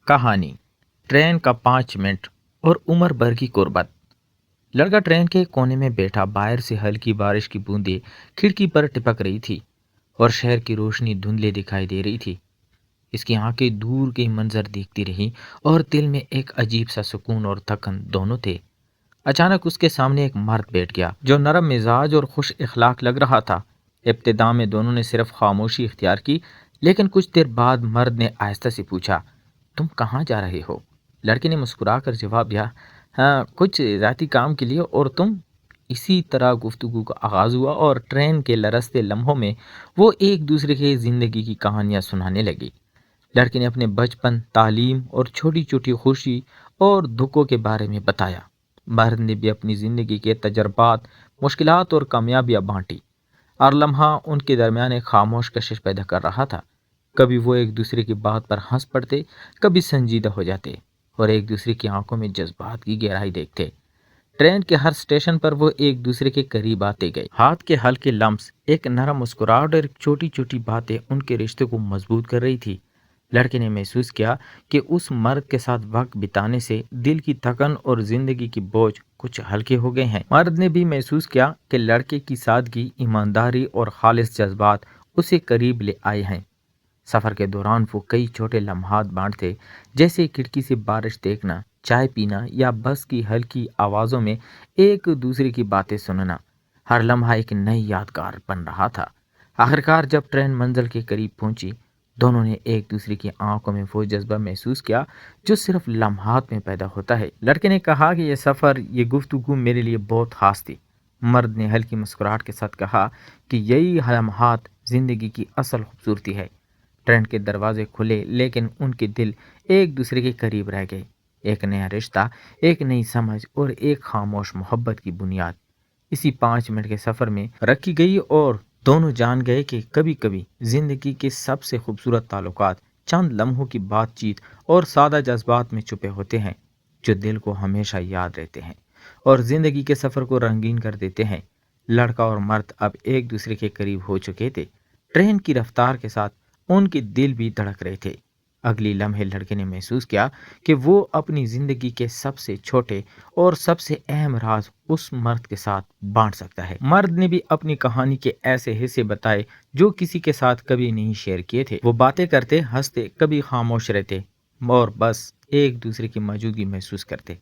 कहानी ट्रेन का 5 मिनट और उम्र भर की गुर्बत। लड़का ट्रेन के कोने में बैठा, बाहर से हल्की बारिश की बूंदें खिड़की पर टिपक रही थी और शहर की रोशनी धुंधले दिखाई दे रही थी। इसकी आंखें दूर के मंजर देखती रहीं और दिल में एक अजीब सा सुकून और थकन दोनों थे। अचानक उसके सामने एक मर्द बैठ गया जो नरम मिजाज और खुश इखलाक लग रहा था। इब्तिदा में दोनों ने सिर्फ खामोशी इख्तियार की, लेकिन कुछ देर बाद मर्द ने आहिस्ता से पूछा, तुम कहाँ जा रहे हो? लड़के ने मुस्कुरा कर जवाब दिया, हाँ, कुछ ज़ाती काम के लिए। और तुम? इसी तरह गुफ्तगू का आगाज़ हुआ और ट्रेन के लरसते लम्हों में वो एक दूसरे की ज़िंदगी की कहानियाँ सुनाने लगी। लड़के ने अपने बचपन, तालीम और छोटी छोटी खुशी और दुखों के बारे में बताया। मर्द ने भी अपनी ज़िंदगी के तजर्बात, मुश्किलात और कामयाबियाँ बांटी। हर लम्हा उनके दरमियान एक खामोश कशिश पैदा कर रहा था। कभी वो एक दूसरे की बात पर हंस पड़ते, कभी संजीदा हो जाते और एक दूसरे की आंखों में जज्बात की गहराई देखते। ट्रेन के हर स्टेशन पर वो एक दूसरे के करीब आते गए। हाथ के हल्के लम्स, एक नरम मुस्कुराहट और छोटी छोटी बातें उनके रिश्ते को मजबूत कर रही थी। लड़के ने महसूस किया कि उस मर्द के साथ वक्त बिताने से दिल की थकन और जिंदगी की बोझ कुछ हल्के हो गए हैं। मर्द ने भी महसूस किया कि लड़के की सादगी, ईमानदारी और खालिस जज्बात उसे करीब ले आए हैं। सफ़र के दौरान वो कई छोटे लम्हात बांटते, जैसे खिड़की से बारिश देखना, चाय पीना या बस की हल्की आवाज़ों में एक दूसरे की बातें सुनना। हर लम्हा एक नई यादगार बन रहा था। आखिरकार जब ट्रेन मंजिल के करीब पहुंची, दोनों ने एक दूसरे की आंखों में वो जज्बा महसूस किया जो सिर्फ लम्हात में पैदा होता है। लड़के ने कहा कि यह सफ़र, ये गुफ्तगू मेरे लिए बहुत खास थी। मर्द ने हल्की मुस्कुराहट के साथ कहा कि यही लम्हात ज़िंदगी की असल खूबसूरती है। ट्रेन के दरवाजे खुले, लेकिन उनके दिल एक दूसरे के करीब रह गए। एक नया रिश्ता, एक नई समझ और एक खामोश मोहब्बत की बुनियाद इसी 5 मिनट के सफ़र में रखी गई और दोनों जान गए कि कभी कभी जिंदगी के सबसे खूबसूरत ताल्लुकात चंद लम्हों की बातचीत और सादा जज्बात में छुपे होते हैं, जो दिल को हमेशा याद रहते हैं और जिंदगी के सफ़र को रंगीन कर देते हैं। लड़का और मर्द अब एक दूसरे के करीब हो चुके थे। ट्रेन की रफ्तार के साथ उनके दिल भी धड़क रहे थे। अगली लम्हे लड़के ने महसूस किया कि वो अपनी जिंदगी के सबसे छोटे और सबसे अहम राज उस मर्द के साथ बांट सकता है। मर्द ने भी अपनी कहानी के ऐसे हिस्से बताए जो किसी के साथ कभी नहीं शेयर किए थे। वो बातें करते, हंसते, कभी खामोश रहते और बस एक दूसरे की मौजूदगी महसूस करते।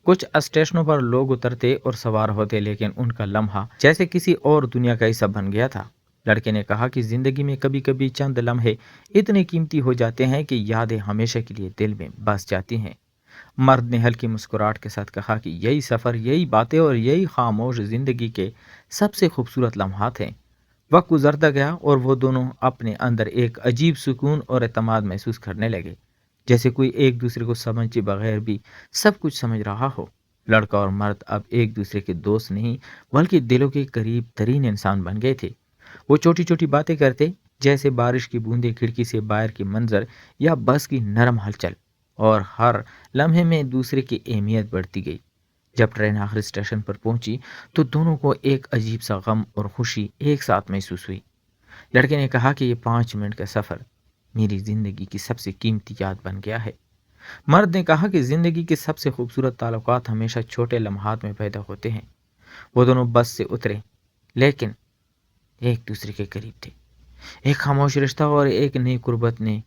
कुछ स्टेशनों पर लोग उतरते और सवार होते, लेकिन उनका लम्हा जैसे किसी और दुनिया का हिस्सा बन गया था। लड़के ने कहा कि जिंदगी में कभी कभी चंद लम्हे इतने कीमती हो जाते हैं कि यादें हमेशा के लिए दिल में बस जाती हैं। मर्द ने हल्की मुस्कुराहट के साथ कहा कि यही सफ़र, यही बातें और यही खामोश जिंदगी के सबसे खूबसूरत लम्हात हैं। वक्त गुजरता गया और वो दोनों अपने अंदर एक अजीब सुकून और एतमाद महसूस करने लगे, जैसे कोई एक दूसरे को समझे बगैर भी सब कुछ समझ रहा हो। लड़का और मर्द अब एक दूसरे के दोस्त नहीं, बल्कि दिलों के करीब तरीन इंसान बन गए थे। वो छोटी छोटी बातें करते, जैसे बारिश की बूंदें, खिड़की से बाहर की मंजर या बस की नरम हलचल, और हर लम्हे में दूसरे की अहमियत बढ़ती गई। जब ट्रेन आखिरी स्टेशन पर पहुंची तो दोनों को एक अजीब सा गम और खुशी एक साथ महसूस हुई। लड़के ने कहा कि ये 5 मिनट का सफ़र मेरी ज़िंदगी की सबसे कीमती याद बन गया है। मर्द ने कहा कि ज़िंदगी के सबसे खूबसूरत ताल्लुकात हमेशा छोटे लम्हात में पैदा होते हैं। वो दोनों बस से उतरे, लेकिन एक दूसरे के करीब थे। एक खामोश रिश्ता और एक नई कुर्बत ने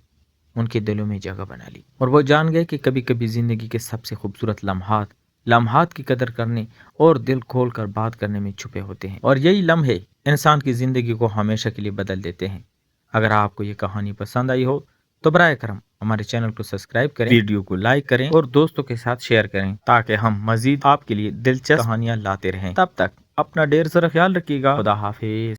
उनके दिलों में जगह बना ली, और वो जान गए कि कभी कभी जिंदगी के सबसे खूबसूरत लम्हात लम्हात की कदर करने और दिल खोल कर बात करने में छुपे होते हैं, और यही लम्हे इंसान की जिंदगी को हमेशा के लिए बदल देते हैं। अगर आपको ये कहानी पसंद आई हो तो बराए करम हमारे चैनल को सब्सक्राइब करें, वीडियो को लाइक करें और दोस्तों के साथ शेयर करें, ताकि हम मजीद आपके लिए दिलचस्प कहानियां लाते रहें। तब तक अपना ढेर सारा ख्याल रखिएगा। खुदा हाफिज।